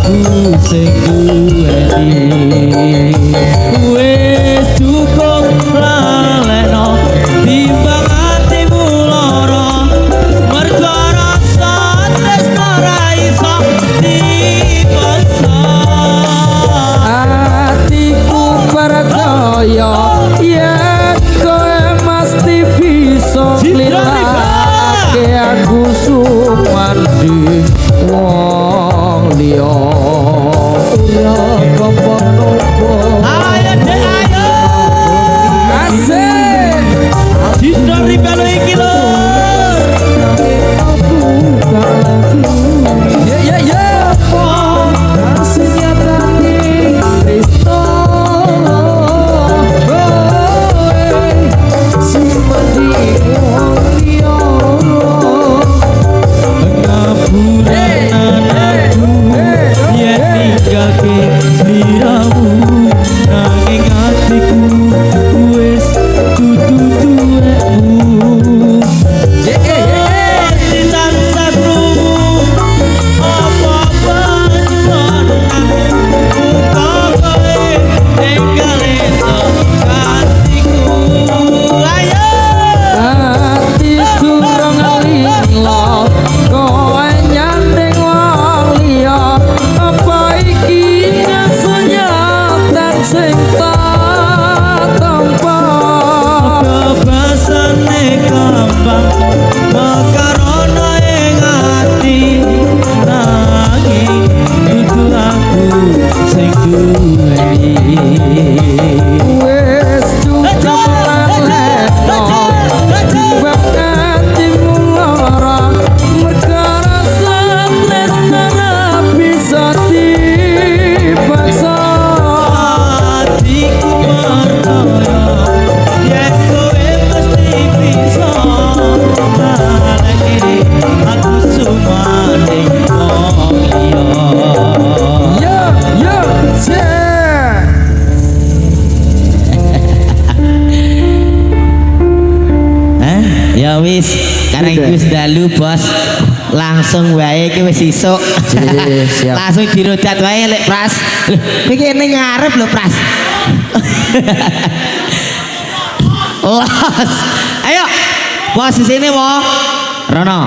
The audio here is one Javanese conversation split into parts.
aku sing duweni wis cukup lalekno timbang atimu lara mergo rasa tresno ra iso dipaksa atiku percaya yen kowe mesti bisa nglilake aku sumanding wong liya ora apa-apa ayo dek ayo asik Dino ribelo iki lho ya ya ya aslinya tadi Kristo sumanding wong liya ngapuran aku yen ninggalke sliramu nanging atiku wis dudu duwekmu tansah krungu apa-apa nyuwun aku kowe tinggal itu hatiku ayo atiku rong lilo kowe nyanding wong liya apa iki kesunyatan sing tak tampa kebasane gampang mekarono ing ati nanging dudu aku sing duweni wis cukup leleno timbang atimu lara mergo rasa tresno ra bisa dipaksa atiku percaya yen kowe mesti bisa ngalahke aku sumanding wong liya yo yo ya wis karena wis dalu bos langsung wae iki wis isuk siap. langsung dirodat wae lek Pras iki kene ngarep lho Pras los ayo posisine mo Rono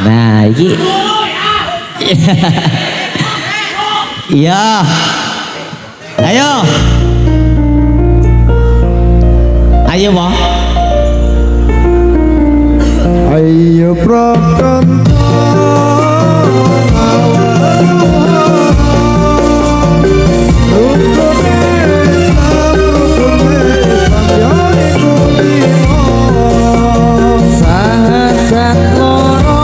nah iki iya ayo ayo mo ayo prakanta sahabat loro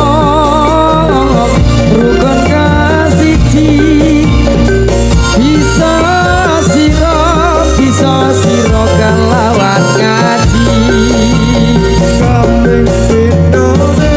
rukun kasiji bisa sira kalawan ngaji kambing pindone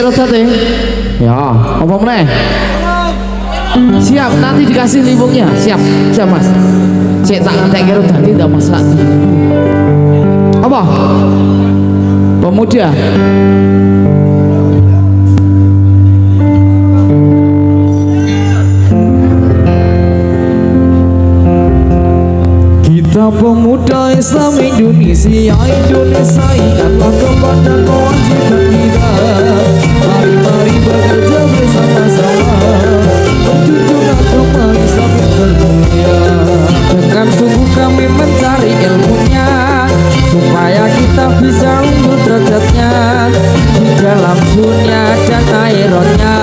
rotate. Ya, apa meneh? Siap, nanti dikasih limbungnya. Siap, siap Mas. Cek tak ngantek rotate ndak masalah. Apa? Pemuda. Kita pemuda Islam Indonesia, Indonesia ingatlah kepada kewajiban kita. Mari bekerja bersama-sama menjunjung agama Islam yang termulia. Dengan sungguh kami mencari ilmunya, supaya kita bisa unggul derajatnya di dalam dunia dan akhiratnya.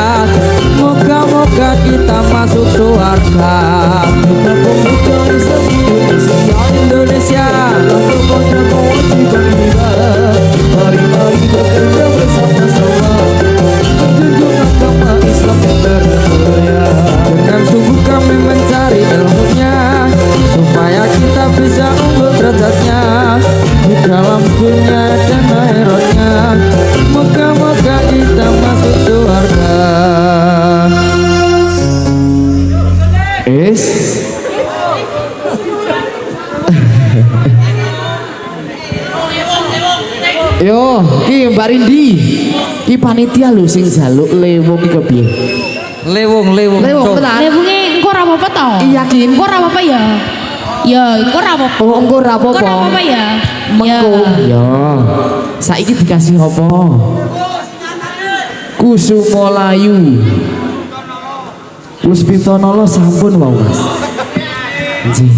Moga-moga kita masuk surga. Kita pemuda Islam Indonesia, kepada kewajiban kita. Mari bekerja bersama-sama menjunjung agama Islam yang termulia. Dengan sungguh kami mencari ilmunya, supaya kita bisa unggul derajatnya di dalam dunia dan akhiratnya. Moga-moga kita masuk surga. Yo, ki Mbak Rindi. Ki panitia lho sing jaluk lewung iki kepiye? Lewung Lewung tenan. Lebunge engko ora apa-apa to? Iya, Kin. Engko ora apa-apa ya. Ya, engko ora apa-apa. Oh, engko ora Engko apa-apa. ora apa-apa ya. Mengko. Ya. Saiki dikasih apa? Kusumolayu. Puspitanala sampun wae, Mas. Nggih.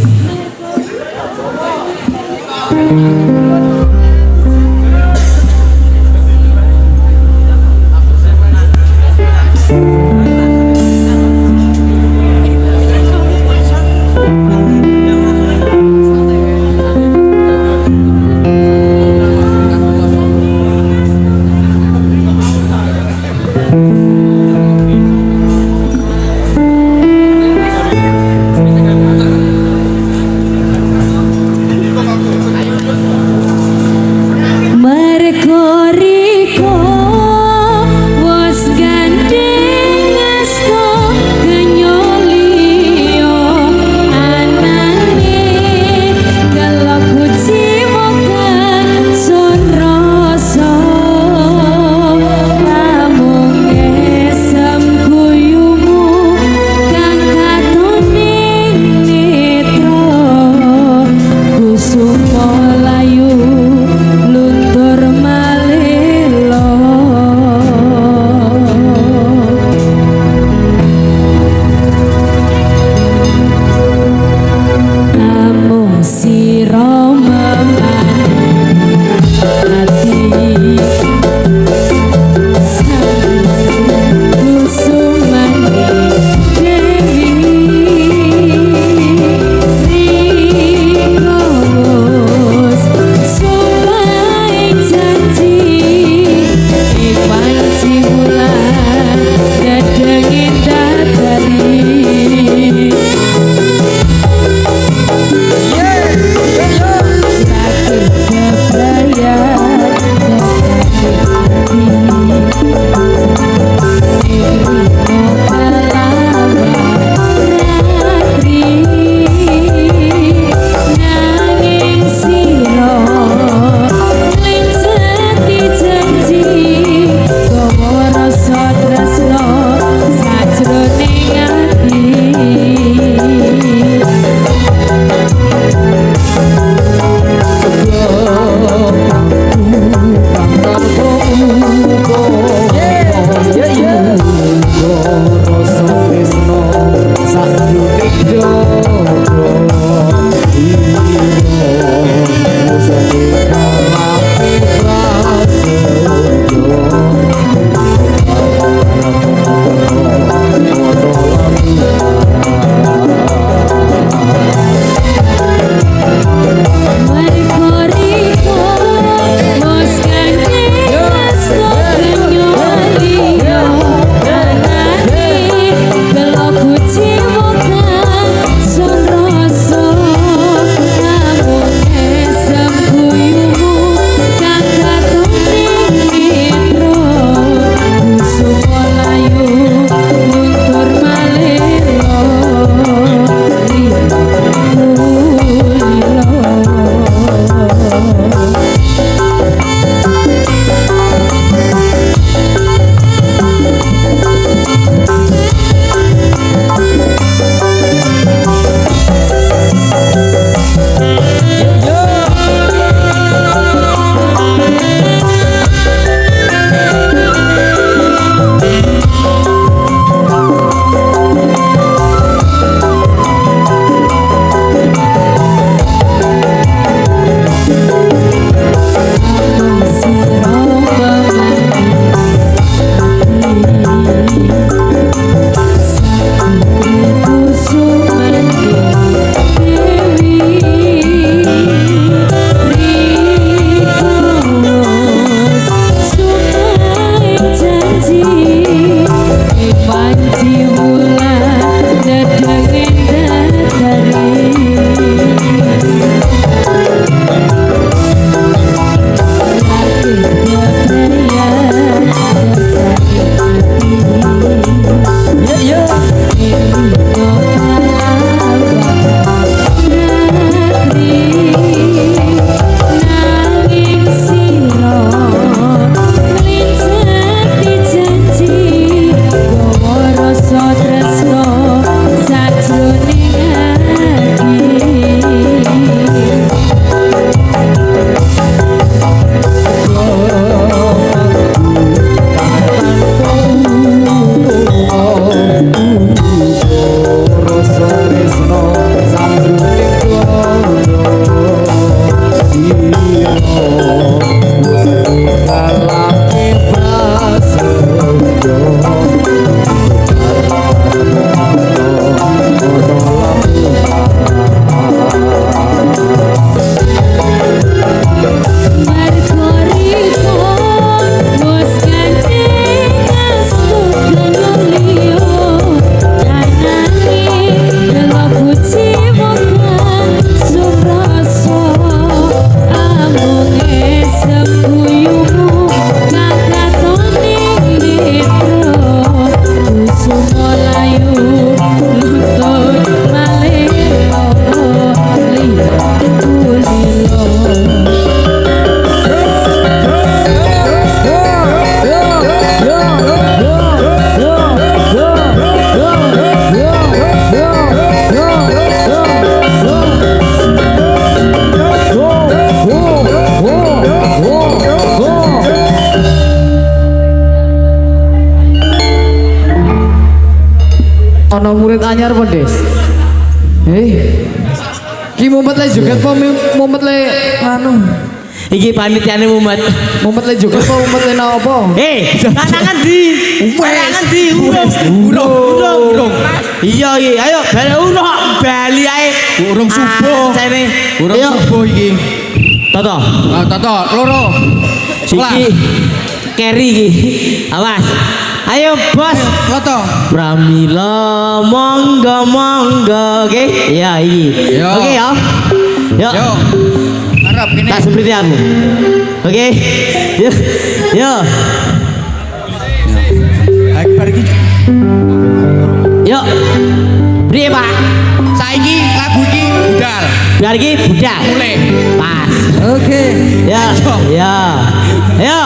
Ono murid anyar apa Des? Ki mumet le joget apa mumet le anu? Iki panitiane mumet. Mumet le joget apa mumet le napa? Lanangan di. Lanangan di. Urung. Iya iki, ayo bali urung bali ae. Urung subuh. Cene. Urung subuh iki. Toto. Toto, loro. Iki Kerry iki. Awas. Ayo bos. Loto. Pramila monggo oke. Ya iki. Oke ya. Yuk. Yo. Arep kene. Tak seperti aku. Oke. Yuk. Yuk. Akbar iki. Yuk. Priye, Pak? Saiki lagu iki budal. Biar iki budal. Mulai. Pas. Oke. Ya. Ya. Ayo.